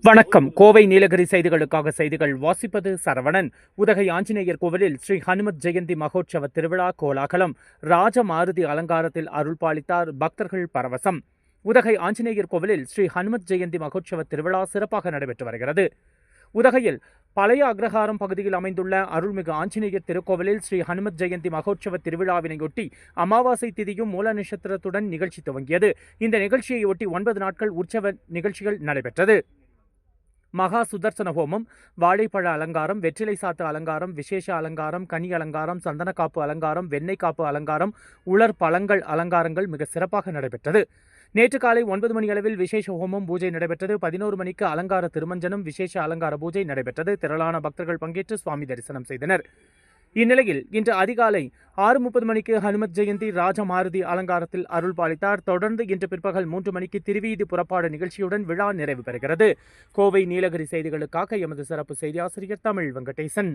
வணக்கம். கோவை நீலகிரி செய்திகளுக்காக செய்திகள் வாசிப்பது சரவணன். உதகை ஆஞ்சநேயர் கோவிலில் ஸ்ரீ ஹனுமத் ஜெயந்தி மகோற்சவ திருவிழா கோலாகலம். ராஜ மாருதி அலங்காரத்தில் அருள் பாலித்தார் பக்தர்கள் பரவசம். உதகை ஆஞ்சநேயர் கோவிலில் ஸ்ரீ ஹனுமத் ஜெயந்தி மகோற்சவ திருவிழா சிறப்பாக நடைபெற்று வருகிறது. உதகையில் பழைய அக்ரஹாரம் பகுதியில் அமைந்துள்ள அருள்மிகு ஆஞ்சநேயர் திருக்கோவிலில் ஸ்ரீ ஹனுமத் ஜெயந்தி மகோற்சவ திருவிழாவினையொட்டி அமாவாசை திதியும் மூல நட்சத்திரத்துடன் நிகழ்ச்சி துவங்கியது. இந்த நிகழ்ச்சியையொட்டி 9 நாட்கள் உற்சவ நிகழ்ச்சிகள் நடைபெற்றது. மகா சுதர்சன ஹோமம், வாழைப்பழ அலங்காரம், வெற்றிலை சாத்து அலங்காரம், விசேஷ அலங்காரம், கனி அலங்காரம், சந்தனக்காப்பு அலங்காரம், வெண்ணெய் காப்பு அலங்காரம், உலர் பழங்கள் அலங்காரங்கள் மிக சிறப்பாக நடைபெற்றது. நேற்று காலை 9 மணி அளவில் விசேஷ ஹோமம் பூஜை நடைபெற்றது. 11 மணிக்கு அலங்கார திருமஞ்சனம், விசேஷ அலங்கார பூஜை நடைபெற்றது. திரளான பக்தர்கள் பங்கேற்று சுவாமி தரிசனம் செய்தனர். இந்நிலையில் இன்று அதிகாலை 6:30 மணிக்கு ஹனுமத் ஜெயந்தி ராஜமாருதி அலங்காரத்தில் அருள் பாலித்தார். தொடர்ந்து இன்று பிற்பகல் 3 மணிக்கு திருவீதி புறப்பாடு நிகழ்ச்சியுடன் விழா நிறைவு பெறுகிறது. கோவை நீலகிரி செய்திகளுக்காக எமது சிறப்பு செய்தி ஆசிரியர் தமிழ் வெங்கடேசன்.